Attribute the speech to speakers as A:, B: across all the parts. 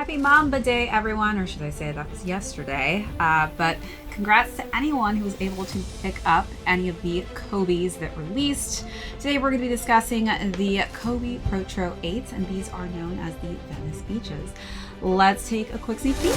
A: Happy Mamba Day, everyone, or should I say that was yesterday. But congrats to anyone who was able to pick up any of the Kobe's that released. Today we're going to be discussing the Kobe Protro 8s, and these are known as the Venice Beaches. Let's take a quick sneak peek.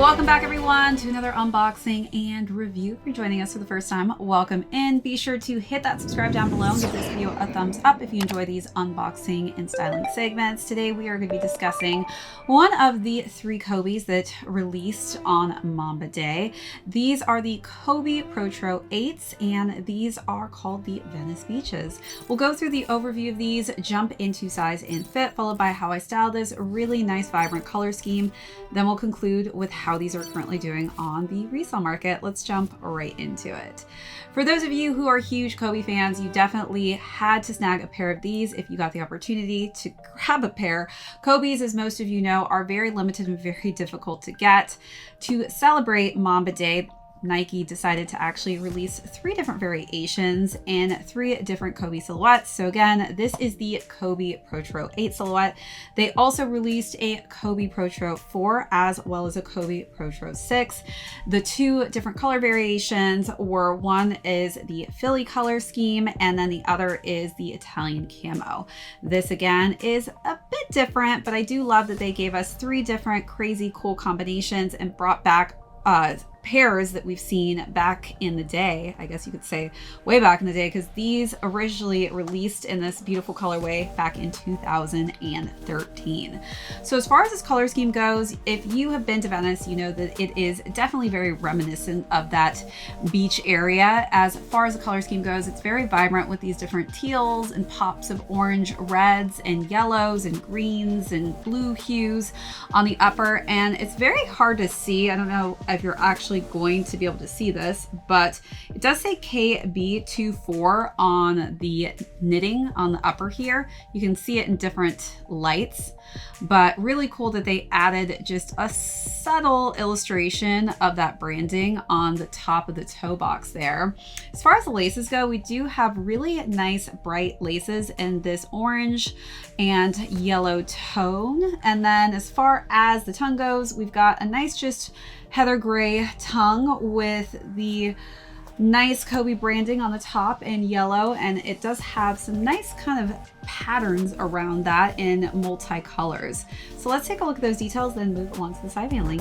A: Welcome back, everyone, to another unboxing and review. If you're joining us for the first time, welcome in. Be sure to hit that subscribe down below and give this video a thumbs up if you enjoy these unboxing and styling segments. Today we are going to be discussing one of the three Kobe's that released on Mamba Day. These are the Kobe Protro 8s, and these are called the Venice Beaches. We'll go through the overview of these, jump into size and fit, followed by how I styled this really nice vibrant color scheme. Then we'll conclude with how these are currently doing on the resale market. Let's jump right into it. For those of you who are huge Kobe fans, you definitely had to snag a pair of these if you got the opportunity to grab a pair. Kobe's, as most of you know, are very limited and very difficult to get. To celebrate Mamba Day, Nike decided to actually release 3 different variations in 3 different Kobe silhouettes. So again, this is the Kobe Protro 8 silhouette. They also released a Kobe Protro 4 as well as a Kobe Protro 6. The 2 different color variations were, one is the Philly color scheme and then the other is the Italian camo. This again is a bit different, but I do love that they gave us 3 different crazy cool combinations and brought back pairs that we've seen back in the day. I guess you could say way back in the day, because these originally released in this beautiful colorway back in 2013. So as far as this color scheme goes, if you have been to Venice, you know that it is definitely very reminiscent of that beach area. As far as the color scheme goes, it's very vibrant with these different teals and pops of orange, reds, and yellows, and greens, and blue hues on the upper, and it's very hard to see. I don't know if you're actually going to be able to see this, but it does say KB24 on the knitting on the upper here. You can see it in different lights, but really cool that they added just a subtle illustration of that branding on the top of the toe box there. As far as the laces go, we do have really nice bright laces in this orange and yellow tone. And then as far as the tongue goes, we've got a nice just heather gray tongue with the nice Kobe branding on the top in yellow, and it does have some nice kind of patterns around that in multicolors. So let's take a look at those details, then move along to the side paneling.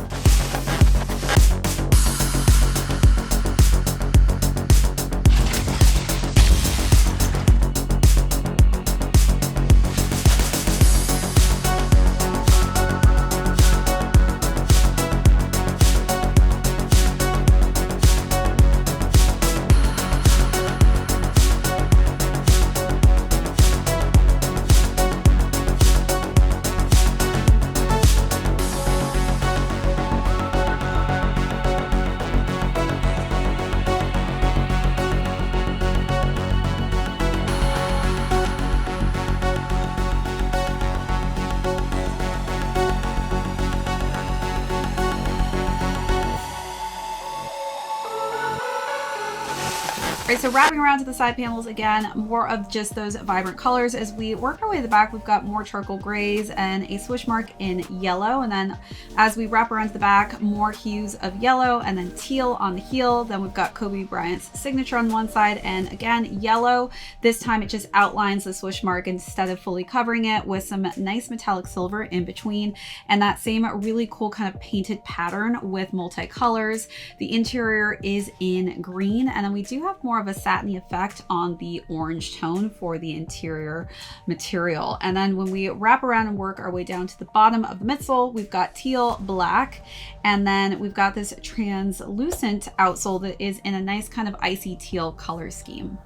A: Right, so wrapping around to the side panels, again, more of just those vibrant colors. As we work our way to the back, we've got more charcoal grays and a swoosh mark in yellow. And then as we wrap around to the back, more hues of yellow and then teal on the heel. Then we've got Kobe Bryant's signature on one side, and again, yellow. This time it just outlines the swoosh mark instead of fully covering it, with some nice metallic silver in between. And that same really cool kind of painted pattern with multicolors. The interior is in green, and then we do have more more of a satiny effect on the orange tone for the interior material. And then when we wrap around and work our way down to the bottom of the midsole, we've got teal black, and then we've got this translucent outsole that is in a nice kind of icy teal color scheme.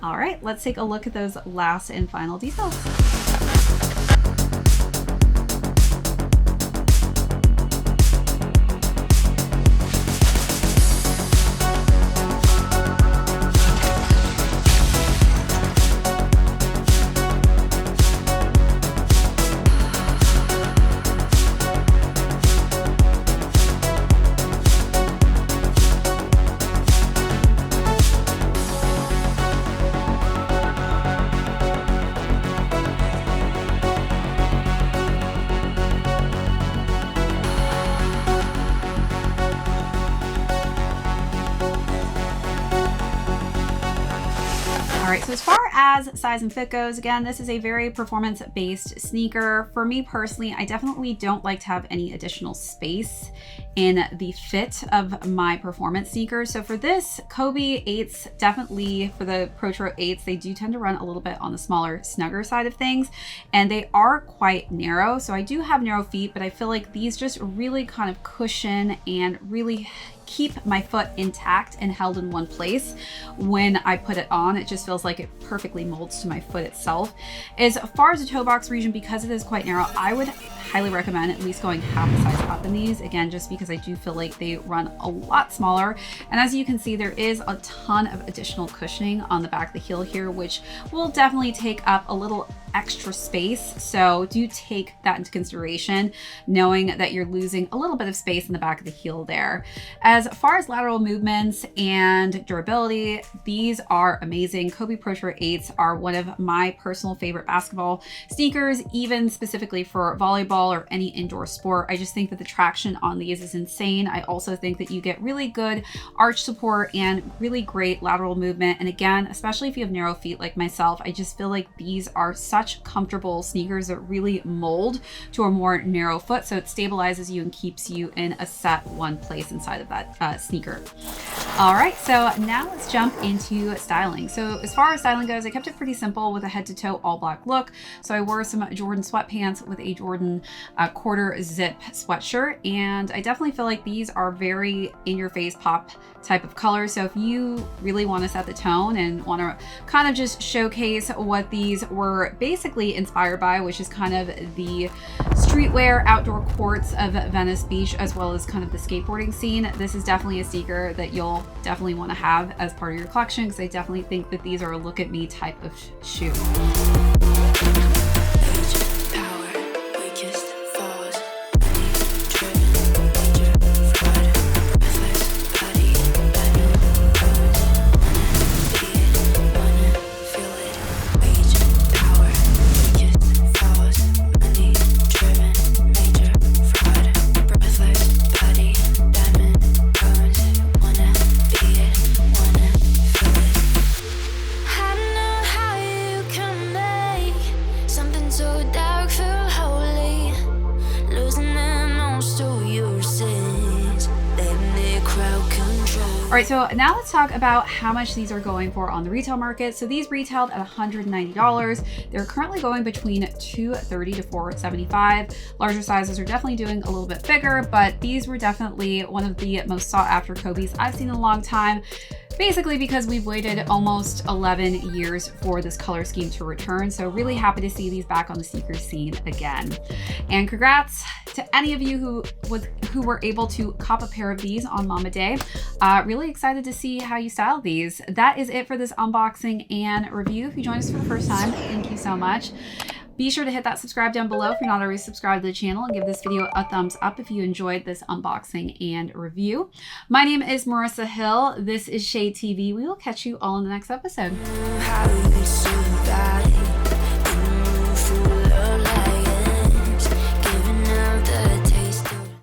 A: All right, let's take a look at those last and final details. All right, so as far as size and fit goes, again, this is a very performance-based sneaker. For me personally, I definitely don't like to have any additional space in the fit of my performance sneakers. So for this, Kobe 8s, definitely for the Protro 8s, they do tend to run a little bit on the smaller, snugger side of things, and they are quite narrow. So I do have narrow feet, but I feel like these just really kind of cushion and really keep my foot intact and held in one place when I put it on. It just feels like it perfectly molds to my foot itself. As far as the toe box region, because it is quite narrow, I would highly recommend at least going half the size up in these, again, just because I do feel like they run a lot smaller. And as you can see, there is a ton of additional cushioning on the back of the heel here, which will definitely take up a little extra space. So do take that into consideration, knowing that you're losing a little bit of space in the back of the heel there. As far as lateral movements and durability, these are amazing. Kobe Protro 8s are one of my personal favorite basketball sneakers, even specifically for volleyball or any indoor sport. I just think that the traction on these is insane. I also think that you get really good arch support and really great lateral movement. And again, especially if you have narrow feet like myself, I just feel like these are such comfortable sneakers that really mold to a more narrow foot. So it stabilizes you and keeps you in a set one place inside of that sneaker. All right, so now let's jump into styling. So as far as styling goes, I kept it pretty simple with a head to toe all black look. So I wore some Jordan sweatpants with a Jordan quarter zip sweatshirt. And I definitely feel like these are very in your face pop type of color. So if you really want to set the tone and want to kind of just showcase what these were basically inspired by, which is kind of the streetwear outdoor courts of Venice Beach, as well as kind of the skateboarding scene, this is definitely a sneaker that you'll definitely want to have as part of your collection, because I definitely think that these are a look at me type of shoe. All right, so now let's talk about how much these are going for on the retail market. So these retailed at $190. They're currently going between $230 to $475. Larger sizes are definitely doing a little bit bigger, but these were definitely one of the most sought after Kobe's I've seen in a long time. Basically because we've waited almost 11 years for this color scheme to return. So really happy to see these back on the sneaker scene again. And congrats to any of you who were able to cop a pair of these on Mamba Day. Really excited to see how you style these. That is it for this unboxing and review. If you joined us for the first time, thank you so much. Be sure to hit that subscribe down below if you're not already subscribed to the channel, and give this video a thumbs up if you enjoyed this unboxing and review. My name is Marissa Hill. This is ShadeTV. We will catch you all in the next episode.